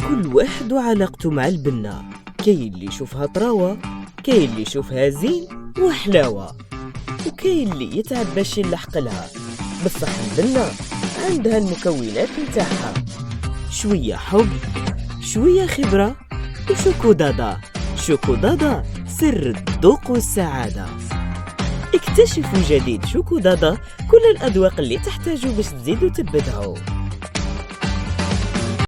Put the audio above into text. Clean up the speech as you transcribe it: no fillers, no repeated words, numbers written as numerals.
كل واحد وعلاقته مع البنة، كاين اللي يشوفها طراوة، كاين اللي يشوفها زين وحلاوة، وكاين اللي يتعب باش يلحق لها. بصح البنة عندها المكونات نتاعها، شوية حب، شوية خبرة، وشوكودادا. شوكودادا سر الذوق والسعادة. اكتشفوا جديد شوكودادا، كل الأذواق اللي تحتاجوا باش تزيدوا تبدعوا.